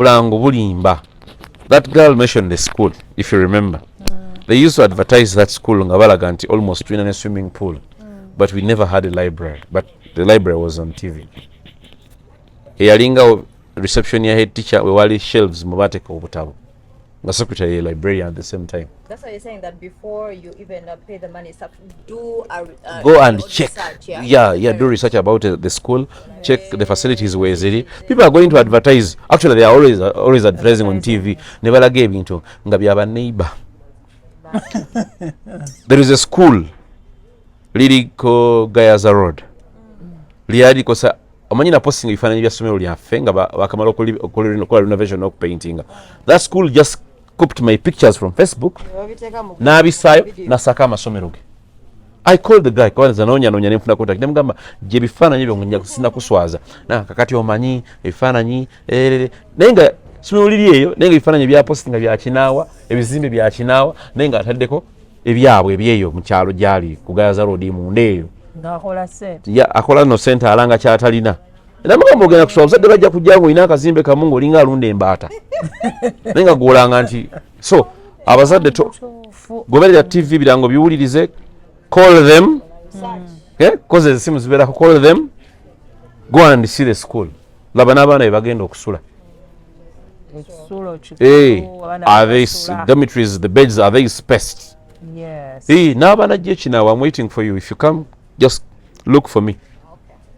Bulango Bulimba. That girl mentioned the school, if you remember. They used to advertise that school Ngabalaganti almost in a swimming pool. But we never had a library. But the library was on TV. Yalinga reception ya head teacher we wali shelves mubate ko butabo. The secretary librarian at the same time. That's why you're saying that before you even pay the money, go and check. Research, yeah, do research about the school, check the facilities where is it. People are going to advertise. Actually, they are always advertising on TV. Never gave into Ngabiaba neighbor. There is a school, Lidiko Gayaza Road. Liadi kosa amanyina posting ifananyi bya somero lyaffe nga bakamala okola renovation of painting. That school just copied my pictures from Facebook. Nabisayo nasaka amasomero ge. I called the guy kwanza nonya nemfuna contact nemgamba je bifananyi byo nnya kusina kuswaza na kakati omanyi ebifananyi nenga somero liri eyo nenga bifananyi bya posting bya kinaawa ebizimbe bya kinaawa nenga ataddeko ebyabwe ebyeyo mu kyalo gyali kugayaza road mu ndeeyo ngakola set akola no center alanga kyatalina namugamba ogenda kusoma obuzadde bajja kujjangu ina akazimbe kamu ng'olinga alunda embaata nenga gwolanga nti so abazadde goberera TV birango biwulirize, call them, cause esimu zibeerako, call them, go and see the school. Laba n'abaana be bagenda okusula. Are they dormitories, the beds, are they spaced? Yes. N'abaana gyekinawa, I'm waiting for you. If you come, just look for me.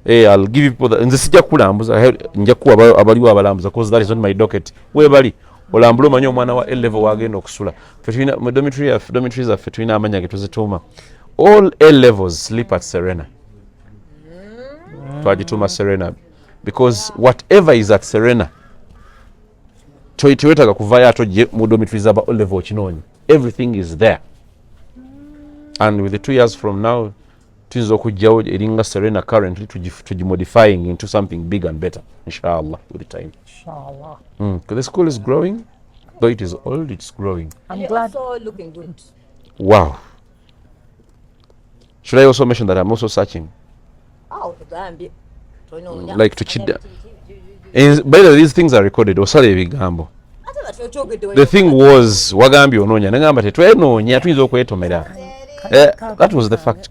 I'll give you people nze sijja kulambuza, nja kuwa abaliwo abalambuza because that is on my docket. We bali olambula omanyi omwana wa A-level wagenda okusula. Fetulina mu dormitories affe tulina amanya ge tuzituuma. All A-levels sleep at Serena. Twagituuma Serena because whatever is at Serena toyetewetaga kuvayo ato mu dormitories aba A-level okinoonyi. Everything is there. And with the 2 years from now, tuyinza okujjawo eringa Serena currently tugimodifying into something big and better, inshallah, with the time. Inshallah. Because the school is growing, though it is old, it's growing. I'm glad. Also looking good. Wow. Should I also mention that I'm also searching? Oh, like to cheat. By the way, these things are recorded. Osale bigambo. The thing was, wagambi ononya. Nangamba tetwenoonya tuyinza okwetomera. That was the fact.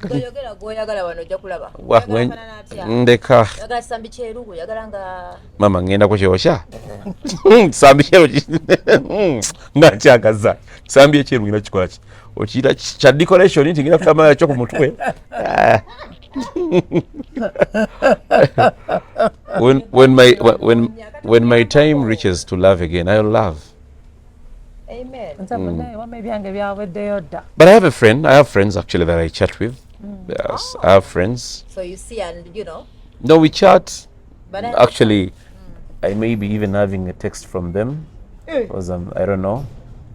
Ndeka. Mama ngenda kukyosha. Sambi kyero ngakyagaza. Sambi ekyeru ngina kikola ki. Okiyita kya decoration nti ngina kutamala kyo ku mutwe. When my time reaches to love again, I'll love. Amen. But I have a friend. I have friends actually that I chat with. Yes, I have friends. So you see, and you know. No, we chat. But actually, I may be even having a text from them because I don't know.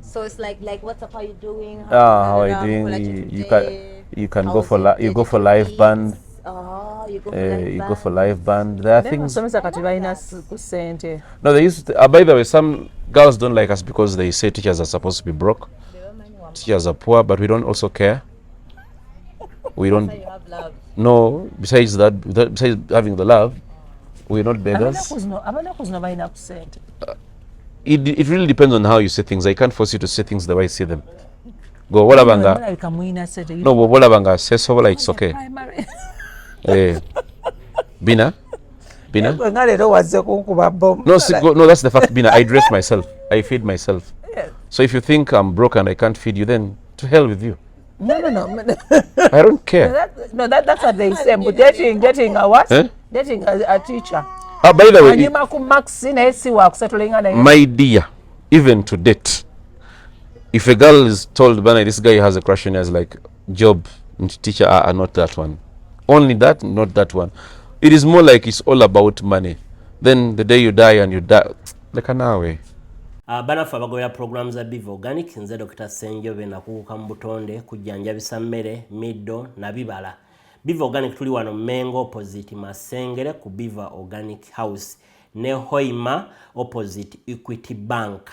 So it's like what's up? How you doing? How are you doing? You can go for live band. You go for live band. There are things. No, they used to, by the way, some girls don't like us because they say teachers are supposed to be broke. Teachers are poor, but we don't also care. We don't. No, besides that, besides having the love, we're not beggars. It really depends on how you say things. I can't force you to say things the way I say them. Go, what abanga? No, what abanga? Say so like it's okay. Bina? No, that's the fact, Bina. I dress myself. I feed myself. So if you think I'm broke and I can't feed you, then to hell with you. No. I don't care. That's what they say. But getting a what? Dating a teacher. By the way, my dear, even to date, if a girl is told, Bana, this guy has a crush on her, like job and teacher are not that one. Only that, not that one. It is more like it's all about money. Then the day you die and you die, like an hour. Banafa bagoya programs za Biva Organic nze Dr. Senjobe nakuuka mu butonde kujjanjabisa mmere middo na bibala. Biva Organic tuli wano Mengo opposite Masengere ku Biva Organic House ne Hoima opposite Equity Bank.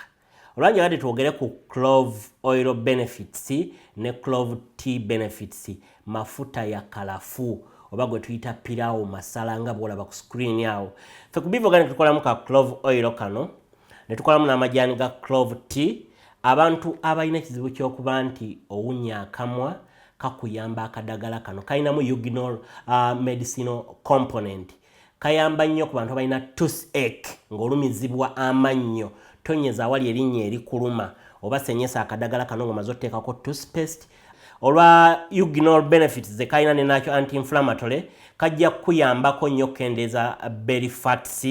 Olwanya kati twogere ku clove oil benefits ne clove tea benefits, mafuta ya kalafu oba gwe tuyita pilau masala nga bwolaba ku screen yawo. Fe ku Biva Organic tukolamu ka clove oil kano ne tukolamu n'amajjaani ga clove tea. Abantu abalina ekizibu ky'okuba nti owunya akamwa kakuyamba akadagala kano kalinamu eugenol medicinal component. Kayamba nnyo ku bantu abalina toothache ng'olumizibwa amannyo, tonyeza awali erinnya erikuluma oba senyesa akadagala kano ng'omaze otteekako toothpaste. Olwa eugenol benefits ze kalina ne nakyo anti-inflammatory kajja kuyambako nnyo okukendeeza belly fats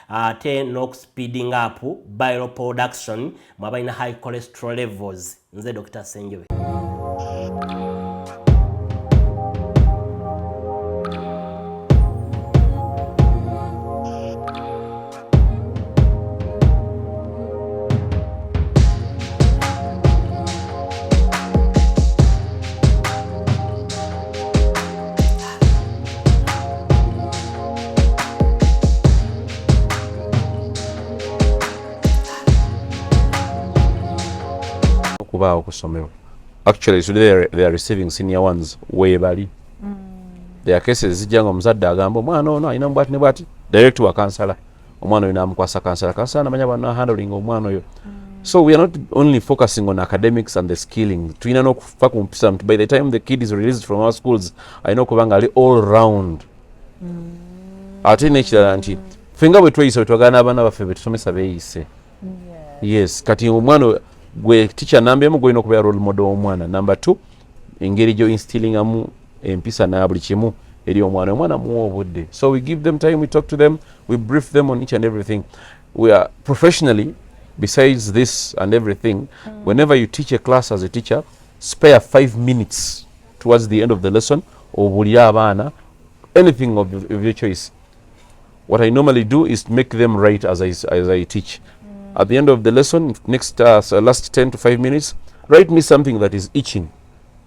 ate n'okuspeeding up bile production mu abalina high cholesterol levels. Nze Dr. Senjobe. Actually, today they are receiving senior ones way bali. There are cases zijanga omuzadde agamba omwana ono alina mbwati ne bwati direct wa kansala. Omwana oyo namukwasa kansala. Kansala namanya bana handling omwana oyo. So we are not only focusing on academics and the skilling. Tulina n'okufa ku mpisa by the time the kid is released from our schools alina okubanga ali all round. Ate n'ekirala nti fenga bwe tweyise twagana abaana baffe betusomesa beeyise. Yes, kati omwana gwe teacher number emu gwino kubeera role model omwana. Number 2 engeri gyo instilling amu empisa na buli kimu eri omwana muwa obudde. So we give them time, we talk to them, we brief them on each and everything. We are professionally, besides this and everything, whenever you teach a class as a teacher, spare 5 minutes towards the end of the lesson obulira abaana anything of your choice. What I normally do is make them write as I teach. At the end of the lesson, next last 10 to 5 minutes, write me something that is itching.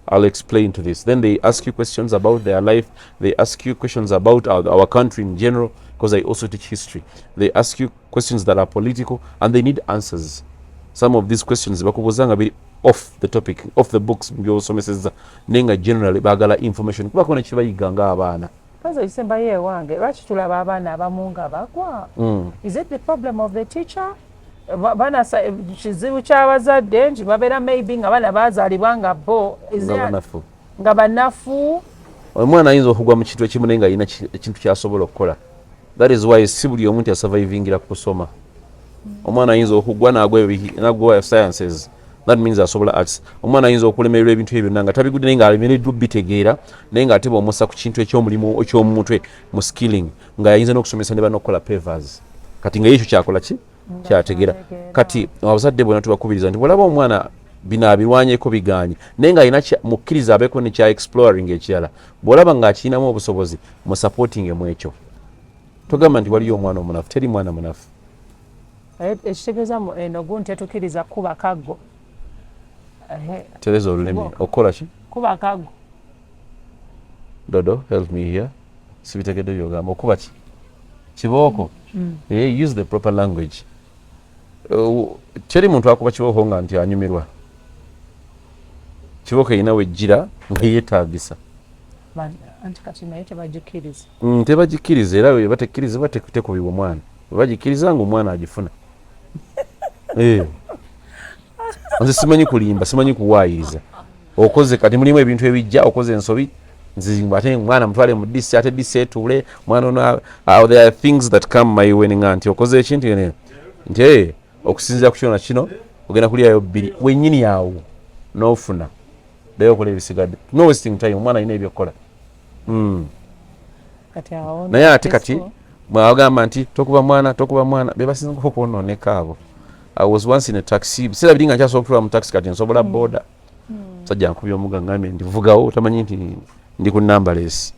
I'll explain to this. Then they ask you questions about their life. They ask you questions about our country in general, because I also teach history. They ask you questions that are political, and they need answers. Some of these questions bakubuzanga biri off the topic, off the books. Nenga generally bagala information. Kuba kona chibayiganga abana. Kaza isemba ye wange lwaki tulaba abaana abamu nga bagwa. Is it the problem of the teacher? Bana kizibu ky'abazadde nti babeera maybe nga bana baazaalibwa nga bo nga banafu. Omwana ayinza okugwa mu kintu ekimu naye nga alina ekintu kyasobola okukola. That is why si buli omuntu asurvivingira ku kusoma. Omwana ayinza okugwa n'agwa sciences. That means asobola arts. Omwana ayinza okulemererwa ebintu ebyo nga tabigudde naye nga alemereddwa bitegeera naye nga ate bw'omussa ku kintu eky'omulimu eky'omutwe mu skilling nga ayinza n'okusomesa ne banokukola papers. Kati nga ekyo kyakola ki? Kyategeera. Kati abazadde bonna tubakubiriza nti bw'olaba omwana bino abirwanyeeko biganye naye nga alina mukkiriza abeeko ne kya exploring ekirala. Bw'olaba ng'akirinamu obusobozi mu supporting mu ekyo. Togamba nti waliyo omwana omunafu, teri mwana munafu. Ekitegeeza eno gunti etukiriza kuba kaggo. Tereza olulimi okola ki? Kuba kaggo. Dodo, help me here. Sibitegedde byogamba okuba ki? Kibooko. Use the proper language. Teri muntu akuba kibooko nga nti anyumirwa. Kibooko erina wejjira nga yeetaagisa. Anti kati naye tebagikiriza. Tebagikiriza era we batekkirizibwa tekubibwa omwana. Bagikiriza nga omwana agifuna. Nze simanyi kulimba, simanyi kuwaayiriza. Okoze kati mulimu ebintu ebijja, okoze ensobi, nzizimba ate mwana mutwale mu disi ate disi etuule, mwana ono there are things that come my way nga nti okoze ekintu ene. Nti okusinziira ku kino na kino ogenda kulyayo bbiri wennyini awo n'ofuna. Ddayo okola ebisigadde. No wasting time, omwana alina ebyokukola. Naye ate kati mwagamba nti tokuba mwana be basinga okwonooneka abo. I was once in a taxi. Sera biringa nkyasooka kutwala mu taxi kati nsobola boda. Sajja nkubye omuga ngambe ndi vugawo tamanyi nti ndi ku numberless.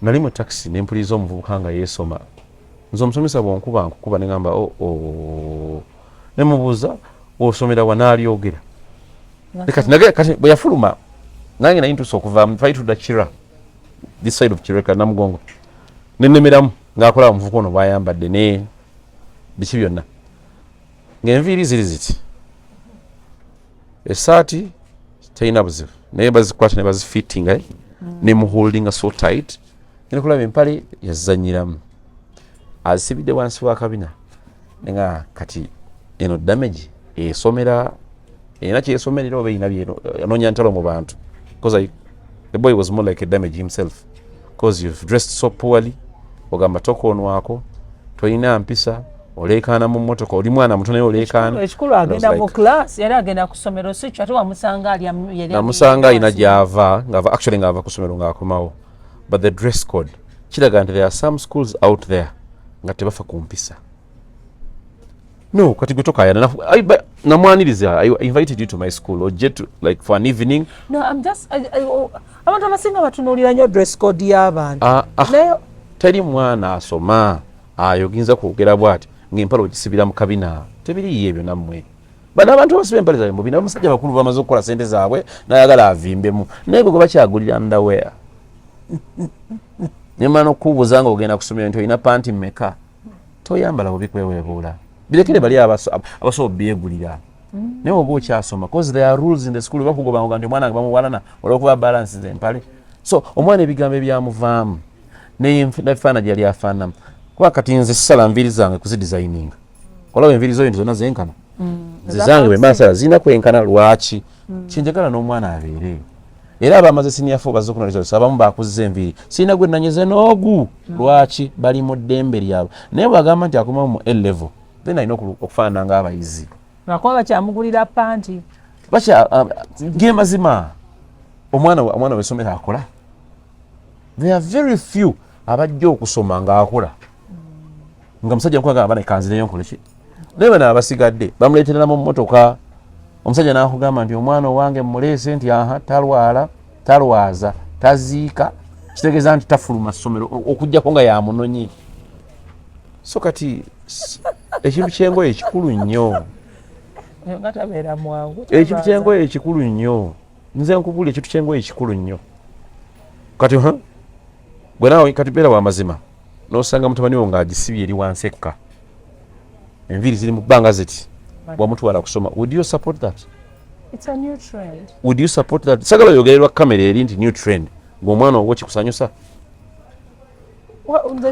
Nali mu taxi ne mpuliza omuvubuka nga yeesoma. Nze omusomesa bw'onkuba ne ngamba ne mubuuza osomera wa n'alyogera. Kati bwe yafuluma nange naye ntuuse okuva faitudda Kira, this side of Kireka Namugongo. Nennemeramu ng'akola omuvubuka ono bw'ayambadde ne biki byonna. Ng'enviiri ziri ziti. Esaati terina buzibu naye bazikwata ne bazifittinga ne muholdinga so tight. Ngenda kulaba empale yazanyiramu. Azisibidde wansi w'akabina. nga kati eno damage esomera ena kyesomerera oba erina anoonya ntalo mu bantu because the boy was more like a damage himself because you've dressed so poorly ogamba tokoonwako tolina mpisa oleekaana mu mmotoka oli mwana muto naye oleekaana ekikulu agenda mu class yali agenda ku ssomero si kyo ate wamusanga namusanga alina gy'ava actually ng'ava ku ssomero ng'akomawo but the dress code kiraga nti there are some schools out there nga tebafa ku mpisa no kati gwe tokayana namwaniriza I invited you to my school ojje like for an evening. No, I'm just abantu abasinga batunuulira nnyo dress code y'abantu naye teri mwana asoma ayoginza kwogera bw'ati ng'empale ogisibira mu kabina tebiriyo ebyo nammwe bano abantu basiba empale zaabwe mu bina omusajja bakulu bamaze okukola sente zaabwe nayagala avimbemu naye gwe bakyagulira underwear nyamala n'okubuuza nga ogenda kusomera nti olina panti mmeka toyambala bubikweweebuula birekere bali abasobola byegulira naye oba okyasoma cause there are rules in the school bakugobanga nti omwana nga bamuwalana olw'okuba balance empale so omwana ebigambo ebyamuvaamu nebifaananyi yali afaanamu kuba kati nze sisala nviiri zange kuzidesigninga olaba enviiri zo zonna zenkana nze zange bwe masala zirina kwenkana lwaki kyenjagala n'omwana abeere era abamaze senior 4 bazze okunoonyeza abamu baakuzza enviiri sirina gwe nanyeze n'ogu lwaki bali mu ddembe lyabwe naye bwagamba nti akomawo mu A level then alina okufaanana ng'abayizi lwakuba bakyamugulira panti ge mazima omwana w'essomero akola there are very few abajja okusoma ng'akola nga musajja nkuaga abana ekanzireyo nkoleki naye bano abasigadde bamuleeterera mu mmotoka omusajja n'akugamba nti omwana owange muleese nti talwala talwaza taziika kitegeeza nti tafuluma ssomero okugjako nga yamunonye so kati ekintu ky'engoye ekikulu nnyo nga tabeera mwangu ekintu ky'engoye ekikulu nnyo nze nkubula ekintu ky'engoye ekikulu nnyo kati gwe naawe kati beera w'amazima n'osanga mutabani wo ng'agisibye eri wansi ekka enviiri ziri mu bbanga ziti bwamutwala kusoma would you support that? It's a new trend. Would you support that? Sagala yogererwa kamera eri nti new trend ng'omwana owo kikusanyusa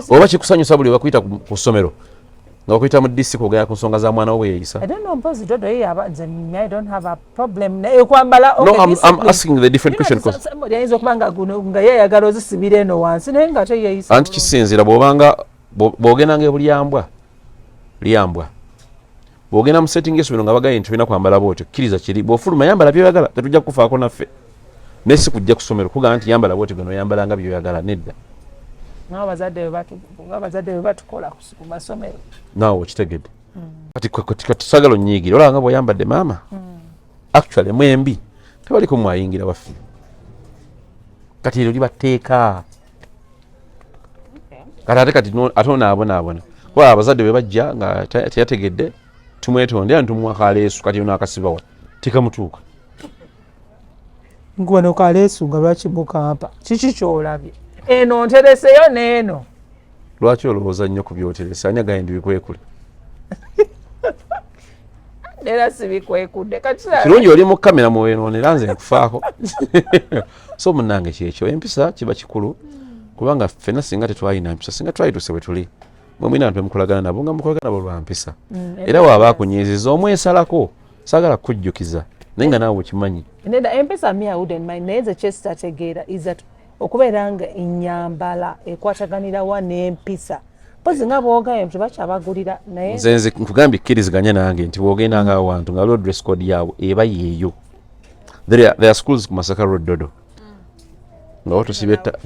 oba kikusanyusa buli wakuyita ku ssomero nga wakuyita mu disiki ogenda ku nsonga za mwana wo bwe yeeyisa. I don't know mpozi dodo ye I don't have a problem kwambala no I'm asking the different question because yayinza okuba nga guno nga yeeyagala ozisibira eno wansi naye nga teyeeyisa anti kisinzira bw'ogenda ng'ebulyambwa lyambwa bw'ogenda mu setting y'essomero nga bagaye nti olina kwambala bwotyo kkiriza kiri bw'ofuluma yambala byoyagala tetujja kufaako naffe naye si kujja ku ssomero kugamba nti yambala bwotyo gano yambalanga byoyagala nedda abazadde bwe batukola ku masomero naawe okitegedde kati sagala onyiigire olaba nga bw'oyambadde maama actually mwembi tebaliko mwayingira waffe kati eryo libateeka kati ate onaabonaabona kuba abazadde bwe bajja nga teyategedde tumwetonde era ntumuwa kaleesu kati ono akasibawa tekamutuuka ngwano kaleesu nga lwaki mukampa kiki kyolabye eno ntereseyo n'eno lwaki olowooza nnyo ku byoteresa ani agambye bikwekule era sibikwekudde kirungi oli mu kamera muwenoonera nze nkufaako so munnange kyekyo empisa kiba kikulu kubanga ffenna singa tetwalina mpisa singa twalituse bwe tuli mwemwina bantu bemukolagana nabo nga mukolagana nabo lwa mpisa era waaba akunyiiziza omwesalako saagala kukujjukiza naye nga naawe okimanyi empisa me I wouldn't mind naye nze kyesitategeera is that okubeera nga ennyambala ekwataganirawa n'empisa pozi nga bwogambye nti bakyabagulira naye nze nkugambye kkiriziganya nange nti bwogenda nga awantu nga waliwo dress code yaabwe eba yeeyo there are schools ku Masaka Road Dodo nga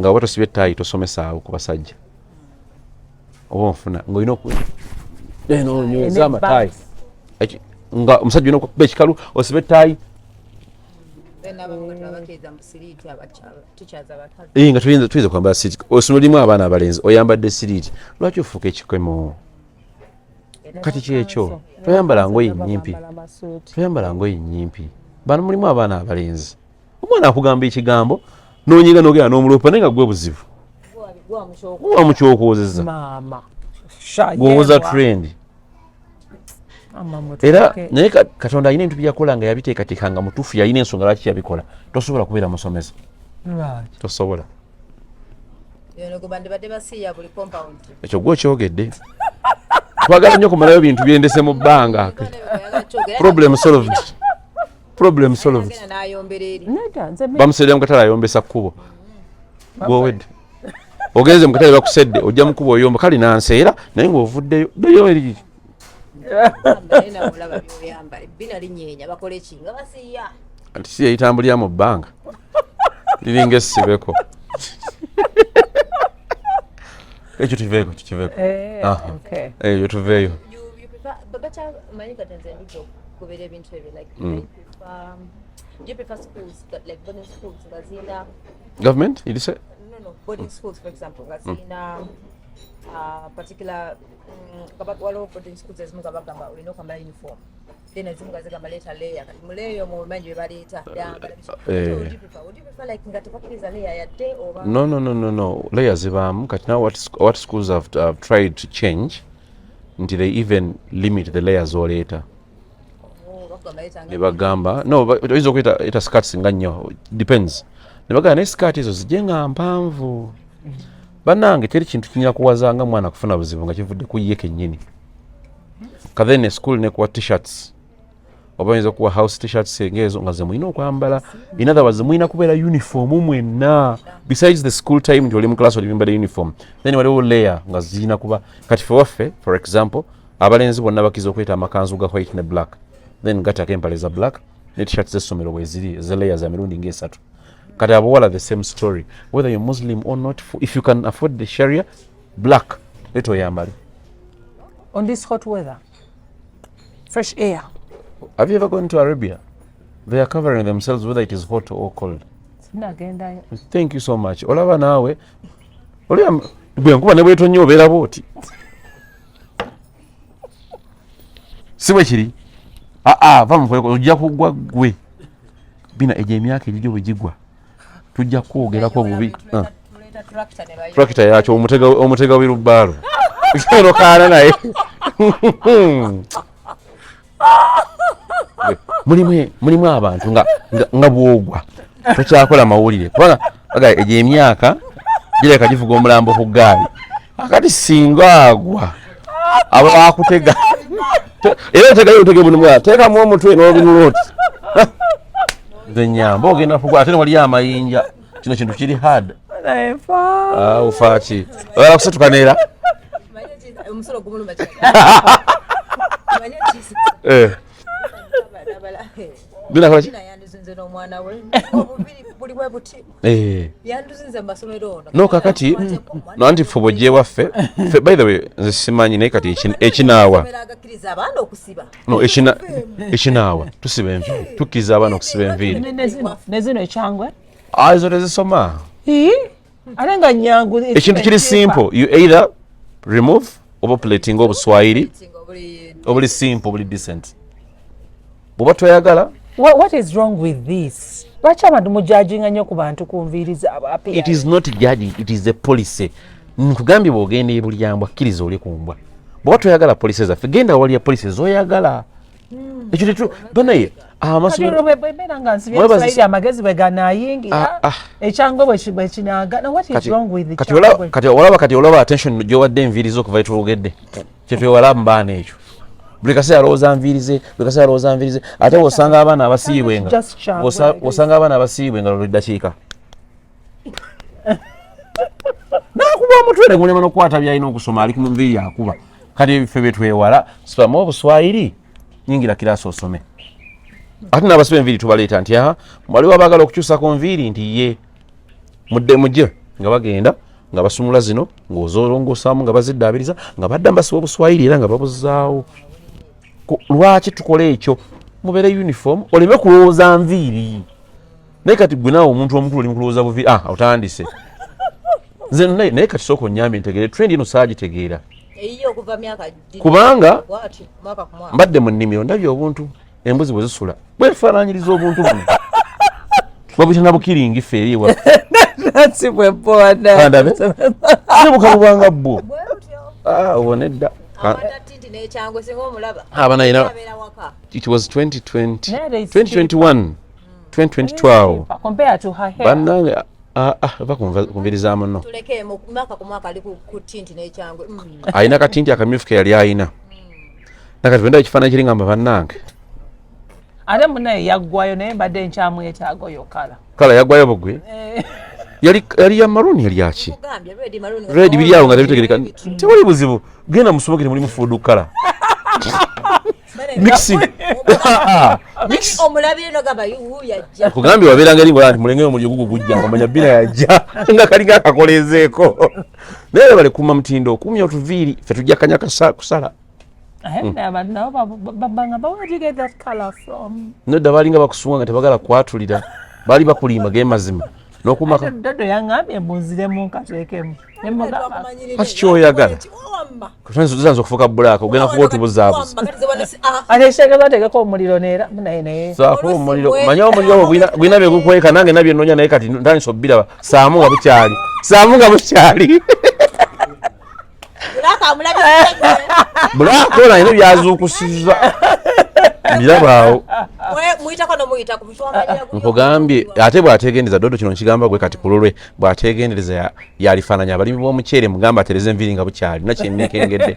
oba tosibye ettaayi tosomesaawo ku basajja oba onfuna ng'olina onyweza amataayi nga omusajja olina okuba ekikalu osibe ettaayi nga tuyinza kwambala siriiti osomero limu abaana abalenzi oyambadde siriiti lwaki ofuuka ekikemo kati kyekyo toyambala ngoye nnyimpi bano mulimu abaana abalenzi omwana akugamba ekigambo n'onyiga n'ogenda n'omuloopa naye nga gwe buzibu wamukyokowozeza gwowoza trend era naye Katonda alina ebintu byakola nga yabiteekateeka nga mutuufu yalina ensonga lwaki yabikola tosobola kubeera musomesa tosobola ekyo gwe okyogedde twagala nnyo kumalayo bintu byendese mu bbanga. Problem solved. Problem solved. Bamusedde mu katale ayombesa kkubo. Gwowedde. Ogenze mu katale bakusedde ojja mu kkubo oyomba kale nanseera naye ng'ovuddeyo ddeyo eri. Anti si yayitambulira mu bbanga. Liringa essibeko. Ekyo tuveeko. Eyo tuveeyo. Do you prefer schools that like boarding schools Government, you say? No, boarding schools, for example, particular boarding schools as mugabagamba we know kamba uniform. Then as mugazagamba later layer muleyo mu manji baleta would you prefer like ngatapakiza layer ya day or No. Layers zibamu kati now what schools have tried to change until they even limit the layers or later. Nebagamba no oyinza okuyita eta skirts nga nnyo depends. Nebagamba ne skirt ezo zijenga mpanvu. Bannange teri kintu kinyala kuwazanga mwana kufuna buzibu nga kivudde ku ye kennyini. Kadhene school ne kwa t-shirts. Obayinza kuwa house t-shirts engezo nga ze mulina okwambala. In other words mulina kubeera uniform mwenna. Besides the school time nti oli mu class oli bimbala uniform. Then waliwo layer nga zirina kuba kati waffe for example abalenzi bonna bakiza okweta amakanzu ga white ne black. Then gata empale za black ne t-shirts z'essomero bwe ziri ze layers za mirundi ng'esatu. Kati abawala the same story whether you're Muslim or not, if you can afford the Sharia black leto oyambale. On this hot weather, fresh air. Have you ever gone to Arabia? They are covering themselves whether it is hot or cold. Thank you so much. Olaba naawe olya bwe nkuba ne bweto nnyo obeera bwoti. Siwe kiri vamu ojja kugwa gwe bina egyo emyaka egijjo bwe gigwa tujja kwogerako bubi tractor yakyo omutega w'irubbaalo kino kaana naye mulimu abantu nga bwogwa tokyakola mawulire kubanga egyo emyaka gireka givuga omulambo ku ggaali akati singa agwa abo bakutega era otege mulimu teekamu omutwe n'obinula oti nze nyamba ogenda kugwa ate waliyo amayinja kino kintu kiri hard ufaaki oyala kusetukanera omusolo gumuluma binakola ki yanduzinze n'omwana we obubiri buli bwe buti yanduzinze mu masomero ono no kakati no anti ffe bwojje waffe by the way nze simanyi naye kati ekinaawa abaana okusiba no ekinaawa tusiba enviiri tukkiriza abaana okusiba enviiri ne zino ekyangwe ezo tezisoma ate nga nyangu ekintu kiri simple you either remove oba plating obuswahili obuli simple obuli decent bw'oba toyagala. What is wrong with this? Lwaki abantu mujajinga nnyo ku bantu ku nviiri zaabwe? It is not judging, it is a policy. Nkugambye bw'ogenda ebulyambwa kkiriza oli ku mbwa. Bw'oba toyagala polisi zaffe genda waliya polisi z'oyagala. Ekyo tetu banaye amasomero bebeera nga nsibye amagezi bwe ganaayingira ekyangwe bwe kinaaga. What is wrong with the kyangwe? Kati olaba attention gy'owadde enviiri zo okuva etulugedde kyetwewala mu baana ekyo. Buli kaseera alowooza nviirize ate wosanga abaana abasiibwenga nga luli ddakiika nakuba omutwe ne gulema n'okukwata byalina okusoma ali ku nviiri akuba kati ffe betwewala sipamu obuswayiri nyingira kiraasi osome ate n'abasiba enviiri tubaleeta nti waliwo abaagala okukyusa ku nviiri nti ye mujje nga bagenda nga basumula zino ng'ozolongosaamu nga baziddaabiriza nga badda mbasiba obuswayiri era nga babuzaawo. Lwaki tukola ekyo mubeere uniform oleme kulowooza nviiri naye kati gwe naawe omuntu omukulu oli mukulowooza buviiri otandise nze naye kati sooka onnyambe ntegeere trend eno saagitegeera kubanga mbadde mu nnimiro ndabye obuntu embuzi bwe zisula bwefaananyiriza obuntu buno babuyita na bukiringi ffe eri si bwe boona bukabubwanga bwo obona edda it was 2020 2021 2012 compared to her hair bannange ava kunvirizaamu nno tuleke mu mwaka ku mwaka ali ku tinti n'ekyangwe alina katinti akamyufu ke yali alina nakati bwenda ekifaananyi kiri ngamba bannange ate munaye yaggwayo naye mbadde nkyamwetaaga oyo kala yaggwayo bugwe yali ya marooni yali aki red biri awo nga tebitegereka tewali buzibu genda musomokere mulimu food kala mixing omulabire no gamba yajja kugambye wabeeranga eri ngola nti mulengeo omuliro gugujja ng'omanya bina yajja nga kalinga akakolezeeko naye bale kuma mutindo okumya otuviiri ffe tujja kanya kusala nodda balinga bakusunga nga tebagala kwatulira baali bakulimba ge mazima n'okumaka dodo yaŋŋambye mbunziremu nkateekemu kati kyoyagala tusanza okufuuka bulaaka ogenda kuba otubuzaabuza ate ekitegeeza otegeka omuliro neera naye saako omuliro manya omuliro ogwo gwina byegukweka nange nabye nnoonya naye kati ntandisa obbiraba saamu nga bukyali bulaaka ona alina byazuukusiza birabaawo nkugambye ate bw'ateegendereza dodo kino nkigamba gwe kati kululwe bw'ateegendereza yalifaananya abalimi b'omuceere mugamba atereze enviiri nga bukyali nakyenneekengedde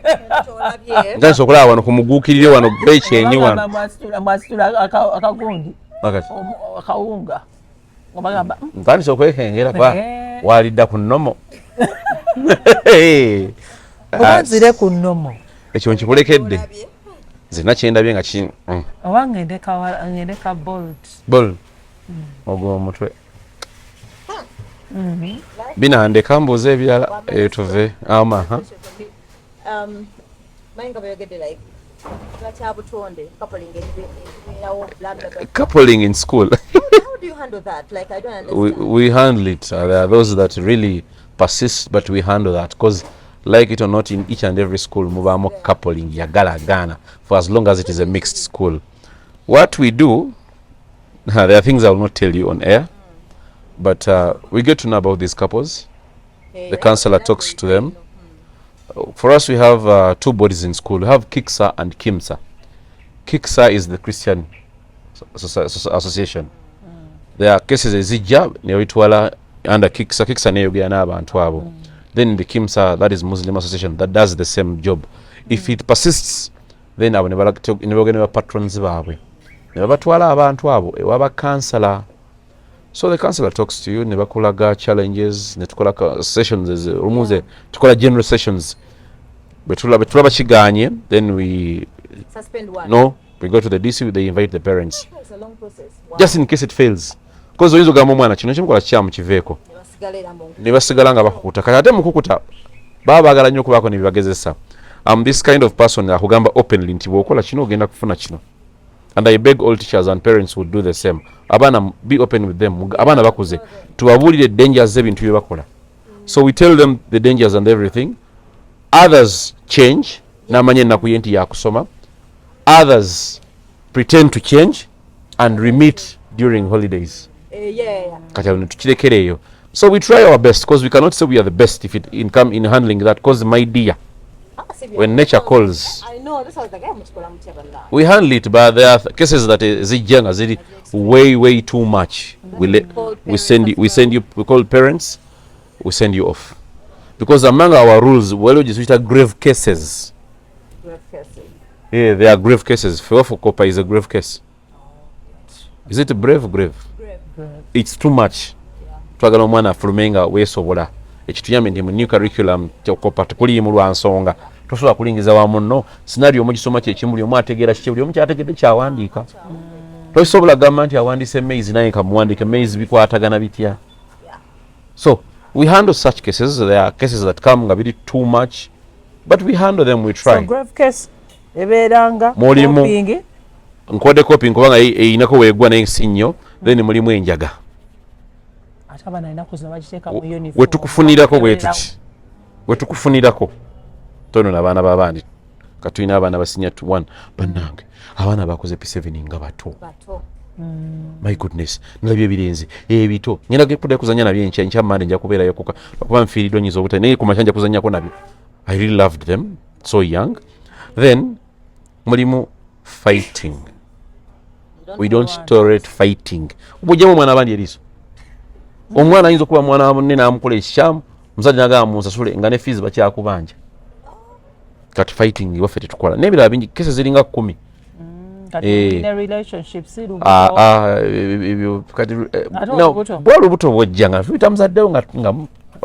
ntandisa okulaba wano kumuguukirire wano bekyenyi wano mwasitula akagundi akawunga ntandisa okwekengera kuba walidda ku nnomo obanzire ku nnomo ekyo nkikulekedde zina kyendabye nga ki oba ngendeka bold ogwo omutwe binandeka mbuuza ebirala tuve amaha coupling in school how do you handle that? Like, I don't understand. We handle it. There are those that really persist, but we handle that because, like it or not, in each and every school, mubamo coupling yagala gana for as long as it is a mixed school. What we do, there are things I will not tell you on air, but we get to know about these couples. The counselor talks to them. For us, we have two bodies in school. We have Kiksa and Kimsa. Kiksa is the Christian association. There are cases ezijja newitwala under Kiksa. Kiksa neyogera n'abantu abo. Then the Kimsa, that is Muslim association, that does the same job. If it persists, then abo nebagenda patrons baabwe nebabatwala abantu abo ewaba counselor. So the counselor talks to you, nebakulaga challenges, netukola sessions, rumuze tukola general sessions. Betula bachiganye, then we Suspend one. no, we go to the DC, they invite the parents. It's a long process. Wow. Just in case it fails. Because oyinza ogamba omwana kino kimukola kyamu kiveeko. Nebasigala nga bakukuta. Kati ate mukukuta baba baagala nnyo okubaako ne bibagezesa. I'm this kind of person akugamba openly nti bw'okola kino ogenda kufuna kino. And I beg all teachers and parents would do the same. Abaana, be open with them. Abaana bakuze. Tubabuulire dangers z'ebintu bye bakola. So we tell them the dangers and everything. Others change. Namanye ennaku ye nti yakusoma. Others pretend to change and remit during holidays. Kati awo netukirekera eyo. So we try our best because we cannot say we are the best if it in handling that, because my dear, when nature calls, I know this was the guy muchikola mutya. we handle it, but there are cases that zijjanga ziri way too much. We send you, we call parents, we send you off. Because among our rules, which are grave cases. Yeah, there are grave cases. For copper is a grave case. Is it a grave? It's too much. Twagala omwana afulumenga weesobola. Ekituyambe ndi mu new curriculum kyokopa tukulimu lwa nsonga. Tosobola kulingiza wa munno scenario mu kisoma kye kimuli omu ategeera kiki buli omu kyategedde kyawandiika. Tosobola gamba nti awandiise maize naye kamuwandiike maize bikwatagana bitya. So we handle such cases. There are cases that come nga biri too much, but we handle them, we try. So grave case ebeeranga coping. Nkode coping kubanga einako weegwa naye si nnyo, then mulimu enjaga. Wetukufunirako bwetuki. Wetukufunirako. Tono n'abaana b'abandi. Katuyina abaana basinya 1 bannange. Abaana bakoze P7 nga bato. My goodness. Nalabye ebirenze. Ebito. Ngenda gekudde kuzanya nabyo enkya Monday nja kubeerayo kuba nfiiriddwa nyizo obutale naye ku makya kuzanyako nabyo. I really loved them. So young. Then mulimu fighting. We don't tolerate fighting. Ubujjamu mwana abandi eriso. omwana ayinza okuba mwana munne n'amukola ekikyamu omusajja nagamba munsasule nga ne fees bakyakubanja kati fighting waffe tetukola n'ebirala bingi kese ziringa 10 bwali obuto bwojja nga tuyita muzaddewo nga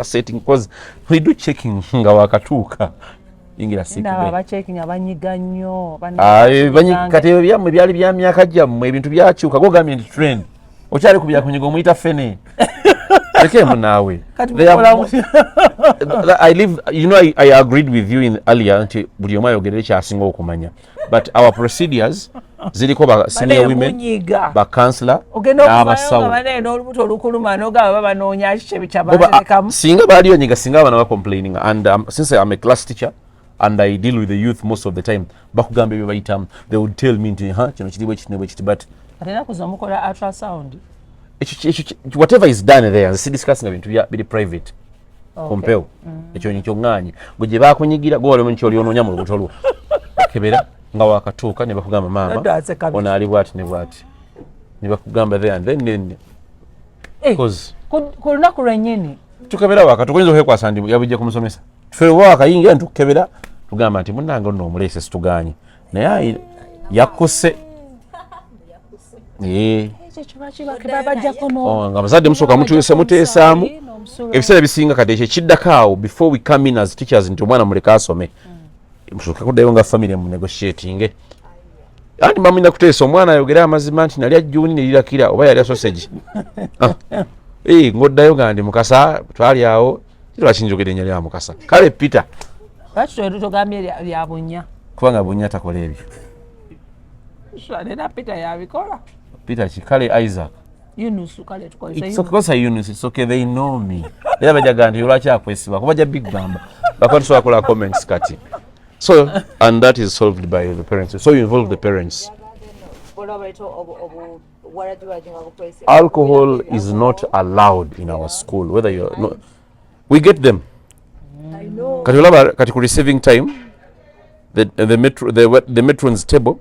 setting cause we do checking nga wakatuuka ingira kati ebyammwe byali bya myaka gyammwe ebintu byakyuka gogambye nti trend okyali ku byakunyiga omuyita fene lekemu naawe I agreed with you earlier nti buli omu ayogerere kyasinga okumanya but our procedures ziriko ba senior women ba counselor n'abasawo singa baaliyo nyiga singa abana ba complaining and since I'm a class teacher and I deal with the youth most of the time bakugamba ebyo bayitamu they would tell me nti kino kiriwo ekitibwe kiti but ultrasound whatever is done there si discussing ebintu biri private kompeo ekyo nikyo nganye ngo gye bakunyigira go wali munchi oliononya mu lubuto lwo kebera nga wakatuuka ne bakugamba mama ona ali bwati ne bwati ne bakugamba there and then because kulina kulwenyeni tukebera wakatu kuyinza okukwasa ndi yabujja kumusomesa tufe wakayingira ntukebera tugamba nti munnange ono omulese situganye naye yakose nga bazadde musooka muteesaamu ebiseera bisinga kati ekyo kiddakaawo before we come in as teachers nti omwana muleka asome musooka kuddayo nga family mu negotiating andi mamina kuteesa omwana ayogere amazima nti nali ajjuuni ne lirakira oba yali sausage ng'oddayo nga ndi mukasa twali awo kitwakinjogere nya lya mukasa kale Peter lwaki togambye lya Bunya kubanga Bunya takola ebyo nena Peter yabikola Peter kikale Isaac Yunus kale tukolesa Yunus so Yunus it's okay they know me era bajaga nti lwaki akwesiba kuba ja big bamba bakwatso akola comments kati so and that is solved by the parents so you involve the parents. Alcohol is not allowed in our school whether you're not we get them kati ku receiving time the matrons table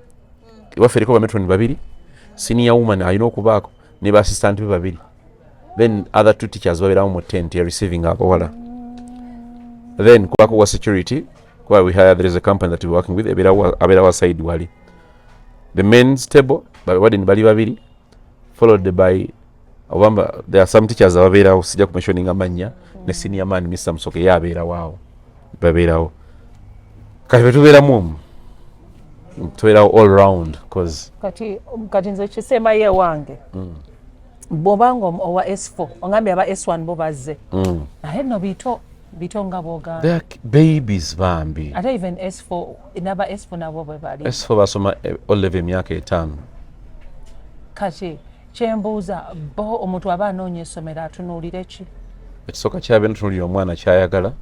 waferiko ba matron babiri senior woman ayina okubaako ne ba assistant be babiri then other two teachers babirawo mu tent receiving alcohol then kubako wa security kwa we hire there is a company that we working with abirawa side wali the men's table wadini bali babiri followed by obamba there are some teachers ababirawo sija ku mentioning amanya ne senior man Mr. Musoke yabera wao babirawo kati betuberamu tuwerawo all round cause kati nze kisema ye wange bobanga owa S4 ongambye aba S1 bo bazze naye no bito nga boga they are babies bambi ate even S4 inaba S4 nabo bwe bali S4 basoma olive emyaka 5 kati kyembuuza bo omuntu aba anoonya essomero atunuulire ki ekisooka kyabe ntunuulira omwana kyayagala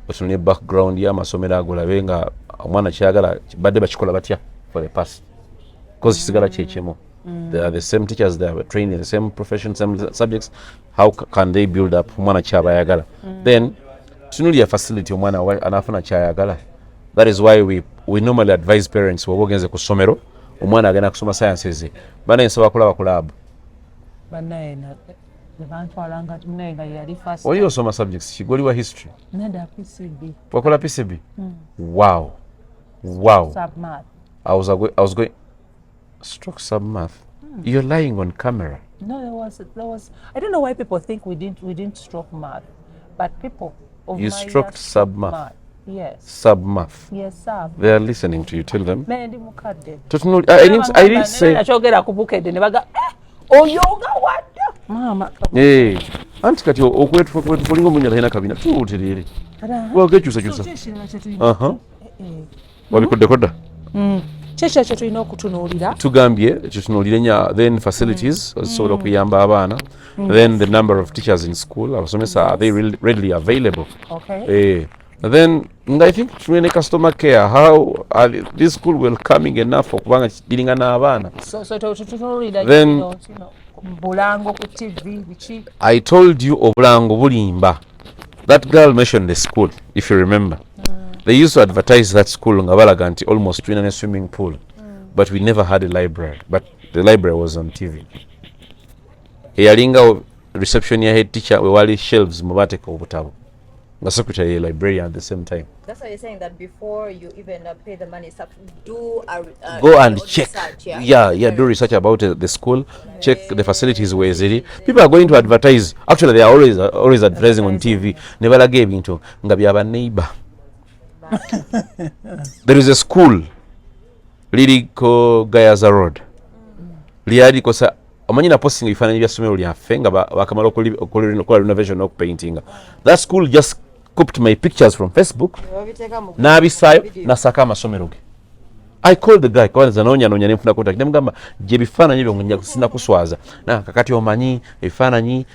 otunulire background y'amasomero agolabe nga omwana kyayagala badde bakikola batya for the past because kisigala kyekimu they are the same teachers they are trained in the same profession same subjects how can they build up omwana kyabayagala then tunulira facility omwana anafuna kyayagala that is why we normally advise parents woba ogenze ku ssomero omwana agenda kusoma sciences bana ensaba kulaba ku lab banaye bantwalanga naye nga yali first oli osoma subjects kigoliwa history nada PCB wakola PCB wow submath I was going stroke submath you're lying on camera no there was I don't know why people think we didn't stroke math but people of you stroked submath yes submath yes sub they are listening to you tell them mendi mukadde I didn't say achogera kubukedde ne baga oyoga wadde mama anti kati okwetufulinga omunyala hina kabina tuutirire wagekyusa wabikodekoda kyekyo kye tulina okutunuulira tugambye kitunuulire nya then facilities osobola okuyamba abaana then the number of teachers in school abasomesa are they readily available then I think tulina customer care how are this school welcoming enough okubanga kiringa n'abaana then bulango ku TV bichi I told you obulango bulimba that girl mentioned the school if you remember they used to advertise that school nga balaga nti almost twina a swimming pool but we never had a library but the library was on TV eyalinga reception ya head teacher we wali shelves mubateka obutabo nga secretary librarian at the same time. That's why you're saying that before you even pay the money, do go and check research, yeah do research about the school, check the facilities where ziri. People are going to advertise, actually they are always advertising on TV ne balaga ebintu nga byaba neighbor. There is a school liriko Gayaza Road lyali kosa omanyi na posting ifananyi bya somero lyaffe nga bakamala okola renovation ok painting. That school just copied my pictures from Facebook n'abisayo nasaka amasomero ge. I called the guy kwanza nonya nenfuna contact nemugamba je bifaananyi byo nja kusina kuswaza na kakati omanyi ebifaananyi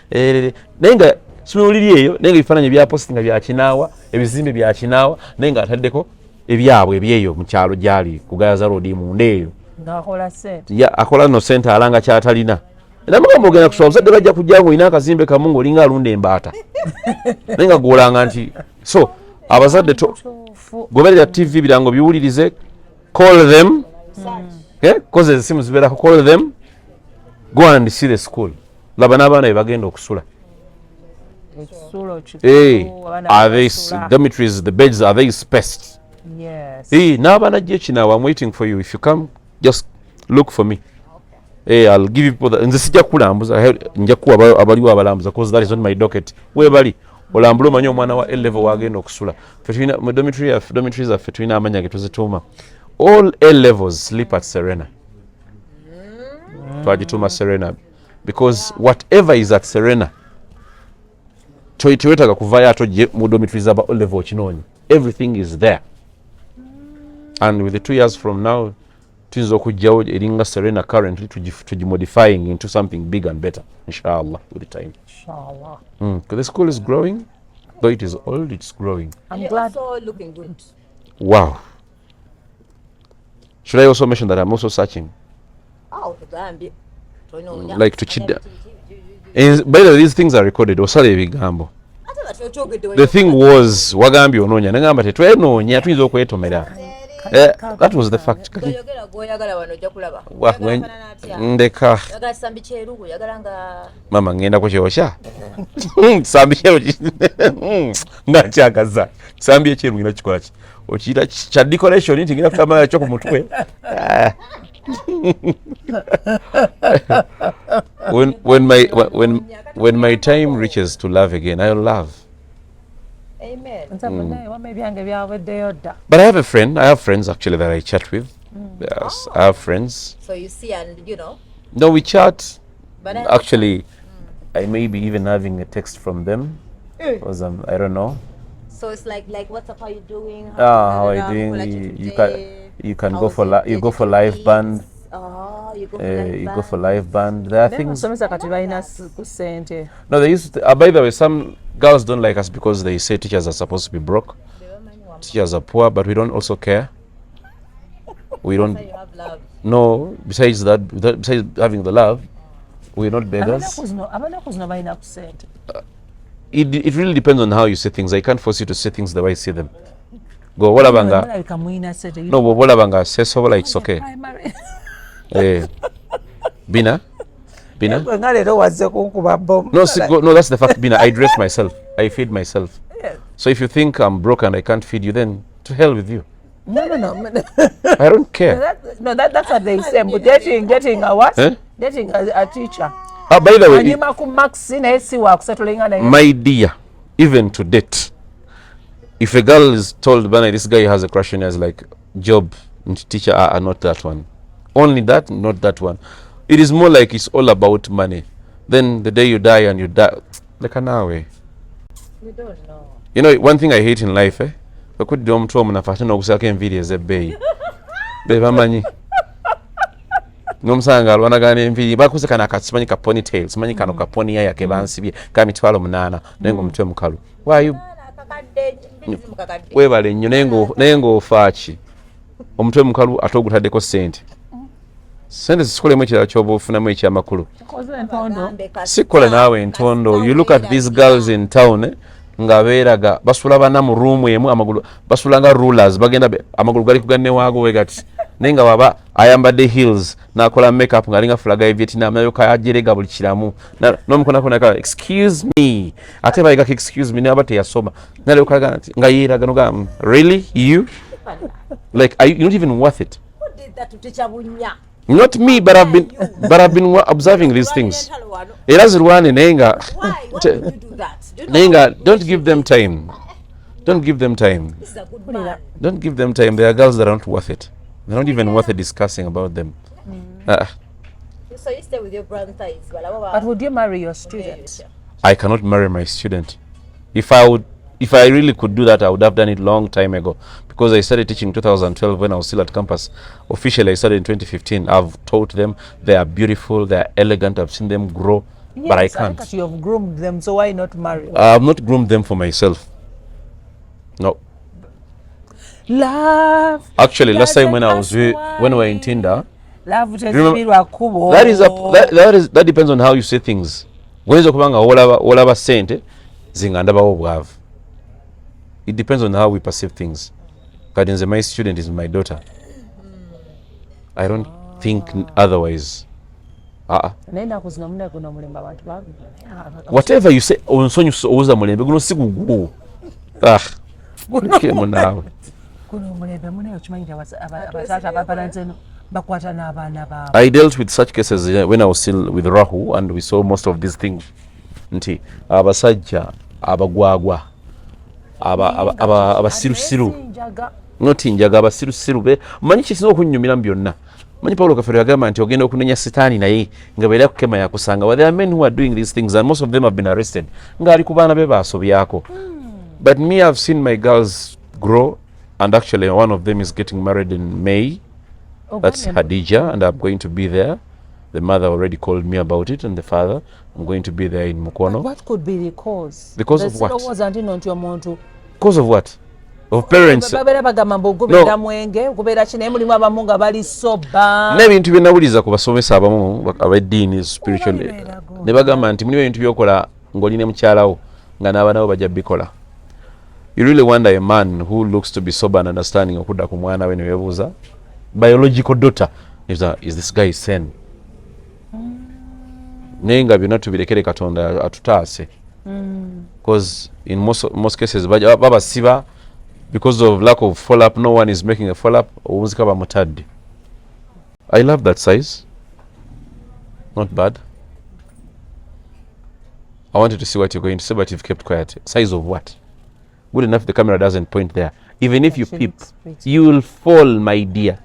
nenga somero liri eyo nenga ebifaananyi bya posting bya kinaawa ebizimbe bya kinaawa nenga ataddeko ebyabwe ebyeyo mu kyalo gyali ku Gayaza Road mu ndeeyo ngakola set akola no center alanga kyatalina namugamba ogenda kusoma obuzadde bajja kujjangu ina akazimbe kamu ng'olinga alunda embaata nenga gwolanga nti so abazadde goberera TV birango biwulirize, call them cause esimu zibeerako, call them, go and see the school, laba n'abaana be bagenda okusula. Are they dormitories, the beds, are they spaced? Yes. N'abaana gyekinawa, I'm waiting for you. If you come, just look for me. I'll give you people nze sijja kulambuza, nja kuwa abaliwo abalambuza because that is on my docket. We bali olambula omanyi omwana wa L-level wagenda okusula. Fetulina mu dormitories affe tulina amanya ge tuzituuma. All L-levels sleep at Serena. Twagituuma Serena because whatever is at Serena toyetewetaga kuvayo ato gye mu dormitories aba L-level okinoonyi. Everything is there. And with the 2 years from now, tuyinza okujjawo eringa Serena currently tugimodifying into something big and better, inshallah, with the time. Inshallah. Because the school is growing, though it is old, it's growing. I'm glad. Also looking good. Wow. Should I also mention that I'm also searching? Oh, Like to cheat. By the way, these things are recorded. Osale ebigambo. The thing was, wagambi ononya. Nangamba tetwenoonya tuyinza okwetomera. That was the fact. Ndeka. Mama ngenda kukyosha. Sambi kyero ngakyagaza. Sambi ekyeru ngina kikola ki? Okiyita kya decoration nti ngina kutamala kyo ku mutwe. When my time reaches to love again, I'll love. Amen. But I have a friend. I have friends actually that I chat with. Yes, I have friends. So you see, and you know. No, we chat. But Actually, I may be even having a text from them because I don't know. So it's like what's up? How you doing? How are you doing? You can go for live band. Oh, you go for live band. There are things. No, they used to, by the way, some girls don't like us because they say teachers are supposed to be broke. Teachers are poor, but we don't also care. We don't. No, besides that, besides having the love, we're not beggars. It really depends on how you say things. I can't force you to say things the way I say them. Go, what abanga? No, what abanga? Say so like it's okay. Bina? No, that's the fact, Bina. I dress myself. I feed myself. So if you think I'm broke and I can't feed you, then to hell with you. No. I don't care. That's what they say. But getting a what? Dating a teacher. By the way, my dear, even to date, if a girl is told, Bana, this guy has a crush on her, like job and teacher are not that one. Only that, not that one. It is more like it's all about money. Then the day you die and you die, like an hour. We don't know. You know, one thing I hate in life, I could do to na fashion no kusaka envidia ze bay. Beba manyi. Nomsanga alwana gane envidia bakuse kana katsimanyi ka ponytail, simanyi kano ka pony ya ke bansibye ka mitwalo munana nengo mutwe mukalu. Why you? Webale nnyo nengo fachi. Omutwe mukalu atogutaddeko sente. Sente zikolemu ekirala kyoba ofunamu ekyamakulu. Sikola naawe entondo. You look at these girls in town nga beeraga basula bana mu room emu amagulu basulanga rulers bagenda amagulu gali kuganne waago we gati nenga baba ayambadde heels nakola makeup ngalinga flaga ya Vietnam nayo kajerega buli kiramu nomukona kona excuse me ate bayiga excuse me naba teyasoma nale kaga nga yiraga no really you like you're not even worth it. Who did that to teacher Bunya? Not me, but I've been observing these things. It has run in anger. Why would you do that? Nenga, don't give them time. Don't give them time. This is a good man. Don't give them time. There are girls that aren't worth it. They're not even worth it discussing about them. So you stay with your brother thighs. But would you marry your student? I cannot marry my student. If I really could do that, I would have done it long time ago. Because I started teaching in 2012 when I was still at campus. Officially, I started in 2015. I've taught them. They are beautiful. They are elegant. I've seen them grow. Yes, but I can't. I you have groomed them, so why not marry? I've not groomed them for myself. No. Love. Actually, last time when we were in Tinder, love that depends on how you say things. It depends on how we perceive things. Kadinze, my student is my daughter. I don't think otherwise. Whatever you say, I dealt with such cases when I was still with Rahu, and we saw most of these things. Nti abasajja abagwagwa abasirusiru not njaga abasirusiru be manyi kisino okunyumira byonna manyi Paulo Kafero yagamba nti ogenda okunenya sitaani naye nga bera kukema yakusanga. Well, there are men who are doing these things and most of them have been arrested nga ali ku baana be baasobyako. But me, I've seen my girls grow, and actually one of them is getting married in May. That's Hadija, and I'm going to be there. The mother already called me about it, and the father. I'm going to be there in Mukono. But what could be the cause? Because of what? Because of what? Of parents. No. N'ebintu bye nawuliza ku basomesa abamu ab'eddiini spiritually ne bagamba nti muli ebintu by'okola ng'olina mukyalawo nga n'abaana bo bajja bikola. You really wonder a man who looks to be sober and understanding okudda ku mwana we ne weebuuza biological daughter is this guy sane? Nenga byonna tubirekere Katonda atutaase. Because in most cases baba siba because of lack of follow up. No one is making a follow up. Obuzika bamutadde. I love that size. Not bad. I wanted to see what you're going to say, but you've kept quiet. Size of what? Good enough the camera doesn't point there. Even if you peep, you will fall, my dear.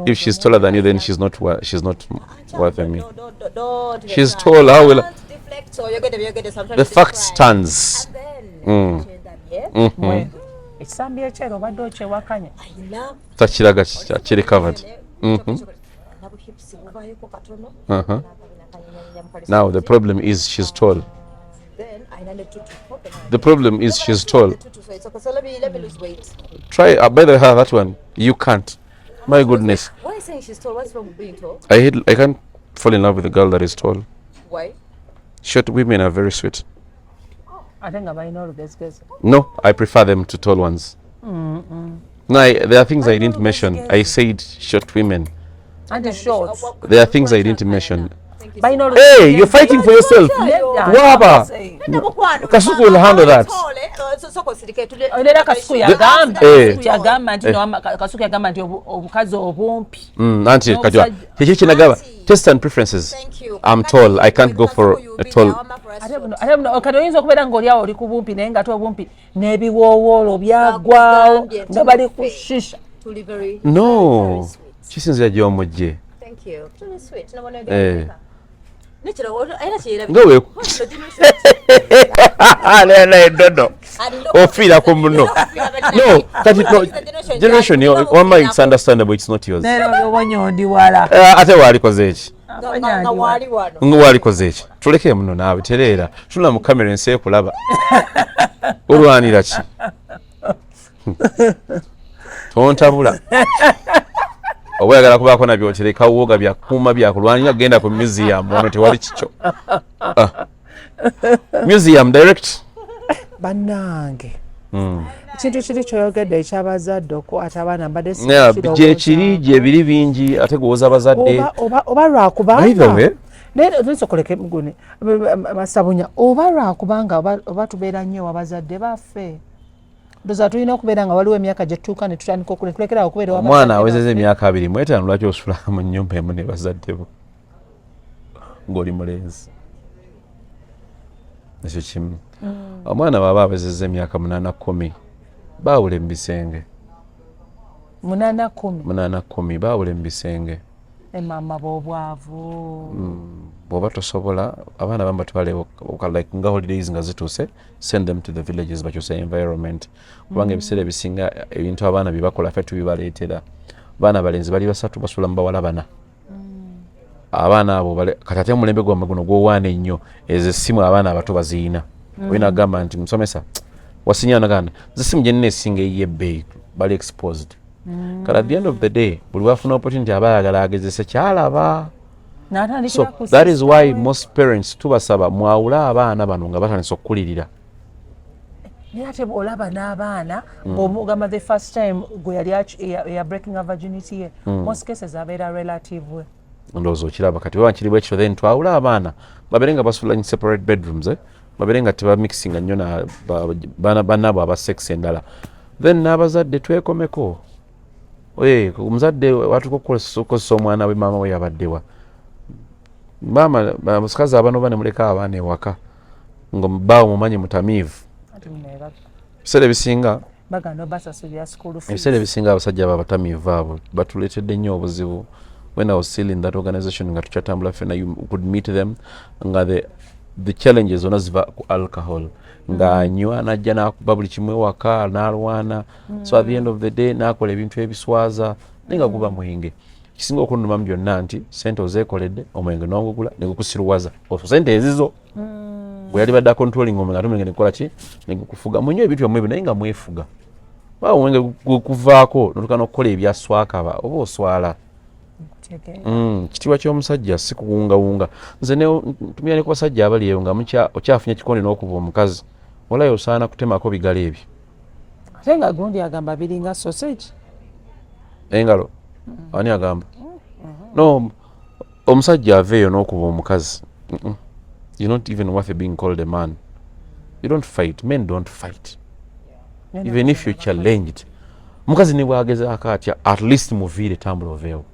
If she's taller than you, then she's not worth me. She's tall. How will the fact stands? Tachiraga chiri covered. Now the problem is she's tall. The problem is she's tall. Try by the way, that one you can't. My goodness. Why are you saying she's tall? What's wrong with being tall? I can't fall in love with a girl that is tall. Why? Short women are very sweet. I think I know the best guys. No, I prefer them to tall ones. No, there are things I didn't mention. I said short women. And the shorts. There are things I didn't mention. Hey, you're fighting for yourself. Waba. Kasuku will handle that. Auntie Kajwa, taste and preferences. I'm tall. I can't go for a tall. I don't know. Katoyinza okubeera ng'oli awo oli ku bumpi naye nga twa bumpi n'ebiwoowoolo byagwawo nga bali ku shisha. No. Kisinzira gy'omugye. Thank you. Too sweet. Ngowe no ofira ko muno no kati no generation one might it's understandable, it's not yours ate walikoze eki walikoze eki tuleke muno naawe tereera tula mu kamera ensi ekulaba olwanira ki tontabula oba oyagala kubaako nabyotereka woga byakuuma byakulwanira genda ku museum wano tewali kikyo museum direct bannange ekintu kiri kyoyogedde ekyabazadde okukwata abaana mbadde gyekiri gyebiri bingi ate gwoza abazadde oba lwakubanga nsokoleke mugune Masabunya oba lwakubanga oba tubeera nnyo abazadde baffe ndoza tulina okubeera nga waliwo emyaka gye tutuuka ne tutandika okulekera okubeera omwana awezeza emyaka 25 lwaki osula mu nnyumba emu ne bazadde bo ng'oli mulenzi ekyo kimu omwana baba awezeza emyaka 8-10 baawule mu bisenge 8-10 baawule mu bisenge emama b'obwavu bw'oba tosobola abaana bamba tubale like nga holidays nga zituuse send them to the villages bakyusa environment kubanga ebiseera ebisinga ebintu abaana bye bakola ffe tubibaleetera baana balenzi bali 3 basula mu bawala 4 abaana abo kati ate mulembe gwammwe guno gwowaana ennyo ezo essimu abaana abato baziina olina agamba nti musomesa wasinya naganda zessimu gye nneesinga ey'ebbeeyi bali exposed kati at the end of the day buli wafuna opportunity aba ayagala agezese kyalaba. So that is why most parents tubasaba mwawula abaana bano nga batandise okukulirira. Ate olaba n'abaana bw'omugamba the first time gwe yali ya breaking a virginity ye most cases abeera relative we. Ndowooza okiraba kati bwe nkiri bwekityo then twawula abaana babeere nga basula in separate bedrooms babeere nga tebamixinga nnyo na bannaabo aba sex endala then n'abazadde twekomeko omuzadde watukokozesa omwana we maama we yabaddewa maama musikazi abano bane muleka abaana ewaka nga baawo mumanyi mutamiivu ebiseera ebisinga abasajja abo abatamiivu abo batuleetedde nnyo obuzibu. When I was still in that organization nga tukyatambula ffenna you could meet them nga the challenges zonna ziva ku alcohol nga anywa najja nakuba buli kimu ewaka n'alwana so at the end of the day nakola ebintu ebiswaza naye nga guba mwenge. Kisinga okunnuma mu byonna nti sente ozeekoledde omwenge n'ogugula ne gukusiruwaza sente ezizo bwe yali badde controlling omwenge ate omwenge ne gukola ki ne gukufuga munywa ebintu byomwe ebyo naye nga mwefuga baawo omwenge gukuvaako notuuka n'okukola ebyaswakaba oba oswala. Kitiibwa ky'omusajja si kuwungawunga. Nze ntumira ne ku basajja abali eyo nga okyafunye ekikondi n'okuva omukazi olayo osaana kutemako bigala ebyo. Ate nga gundi agamba biringa sausage engalo ani agamba no omusajja aveeyo n'okuva omukazi you're not even worth being called a man. You don't fight. Men don't fight. Even if you're challenged mukazi ne bwagezaako atya at least muviire tambula oveewo.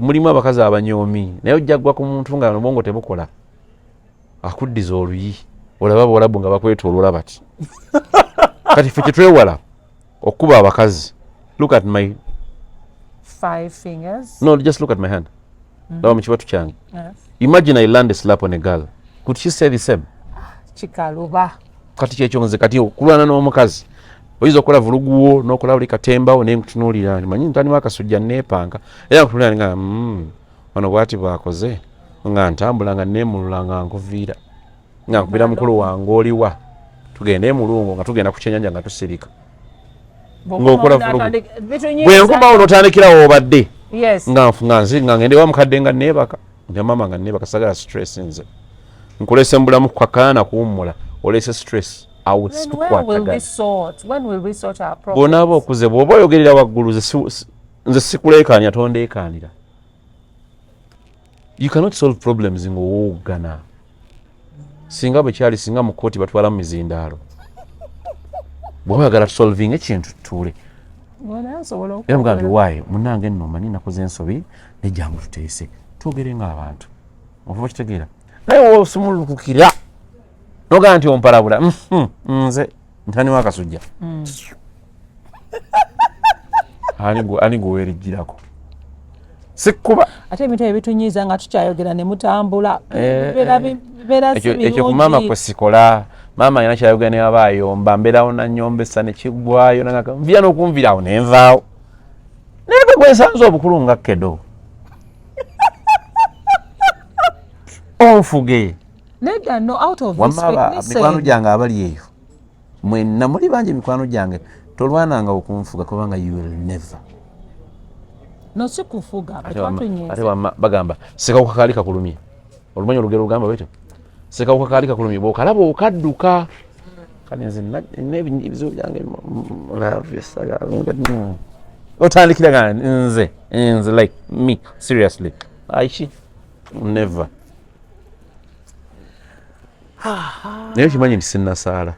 Mulimu abakazi abanyoomi naye ojja gwa ku muntu nga obwongo tebukola akuddiza oluyi olaba bwolabu nga bakwetooloola bati kati ffe kyetwewala okuba abakazi. Look at my 5 fingers. No, just look at my hand. Laba mu kibatu kyange. Imagine I land a slap on a girl. Could she say the same? Kikaluba. Kati kyekyo nze kati okulwana n'omukazi oyinza okukola vuluguwo n'okola buli katembawo naye nkutunuulira manyi ntanimu akasujja neepanga era nkutunuulira nga wano bwati bwakoze nga ntambula nga neemulula nga nkuviira nga nkubira mukulu wange oliwa tugende emulungo nga tugenda ku kyennyanja nga tusirika ng'okola vulugu bwe nkomawo n'otandikirawo obadde nga ngende wa mukadde nga neebaka nti mama nga neebaka sagala stress nze nkulese mbulamu kukakana kuwummula oleese stress. Bw'onaaba okuze bw'oba oyogerera waggulu nze sikuleekaanya tondeekaanira. You cannot solve problems ng'owoggana. Singa bwe kyali singa mu kkooti batwala mu mizindaalo bw'oba oyagala tusolving ekintu tutuule era mugambe waayi munnange nno manyi nakoze ensobi nejjangu tuteese twogere ng'abantu oba kitegeera naye woosumulukukira nogaa nti ompalabula nze ntanimu akasujja ani gwewerijjirako sikkuba ate ebintu ebitunyiiza nga tukyayogera ne mutambula ekyo ku maama kwe sikola. Maama alina kyayogera ne aba ayomba mbeerawo nanyombesa ne kiggwayo nvira n'okunviraawo ne nvaawo naye gwe gwensanze obukulu nga kkedo onfuge wamma mikwano gyange abali eyo mwenna muli bangi mikwano gyange tolwananga okunfuga kubanga you will never nosikufuga ate wamma bagamba seka kukakali kakulumye olumanyi olugero lugamba bwetyo sekawuka kaali kakulumye bw'okalaba okadduka kale nze n'ebinyibizo byange otandikira ga nze like me seriously aishi never naye kimanyi nti sinnasaala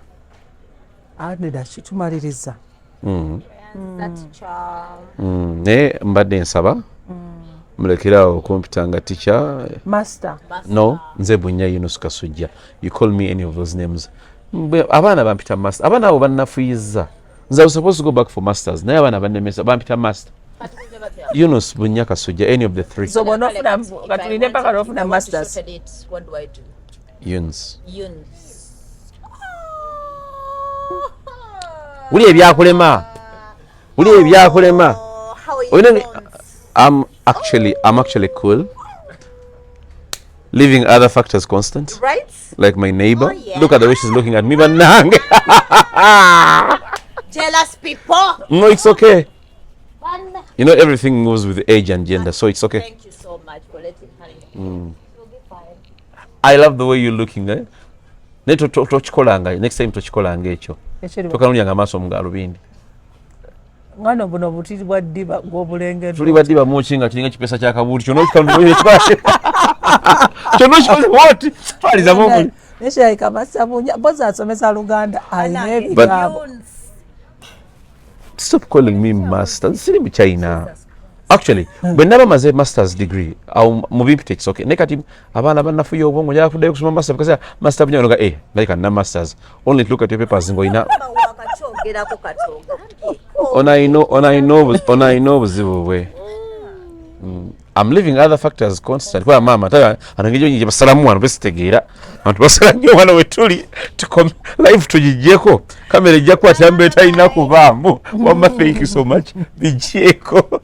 adida kitumaliriza naye mbadde nsaba mulekerawo kompyuta teacher master no nze Bunya Yunus Kasujja you call me any of those names abaana bampita master abaana abo bannafuyiza nze I was supposed to go back for masters naye abaana bannemesa bampita master Yunus Bunya Kasujja any of the three so bonofuna katuline mpaka nofuna masters What do I do? Yuns uli ebyakulema I'm actually cool. Leaving other factors constant. Right? Like my neighbor. Oh, yeah. Look at the way she's looking at me, but nang. Jealous people. No, it's okay. You know, everything moves with age and gender, so it's okay. Thank you so much for letting her in. You'll be fine. I love the way you're looking, eh? Next time tochikolanga ekyo. Tokanulyanga amaaso mu galubindi. ngano buno butiri bwa ddiba gw'obulengedde tuli bwa ddiba mukinga kiringa kipesa kya kabuuti kyonna okikanduye twashe kyonna okikoze bwoti twaliza mumuli nekirabika Bunya mpozi asomesa Luganda alina ebigambo. Stop calling me master siri mu China actually bwe naba maze master's degree au mu bimpite it's okay nekati abaana bannafuya obwongo njala kuddayo kusoma master because master Bunya noga like na masters only look at your papers ngoina on I know buzibu bwe I'm leaving other factors constant kwa mama taya anangejo nyije basalamu wano besitegeera abantu basala nnyo wano wetuli tukom live tujijeko kamera ejja kwata mbe tayina kubaamu wama thank you so much bijeko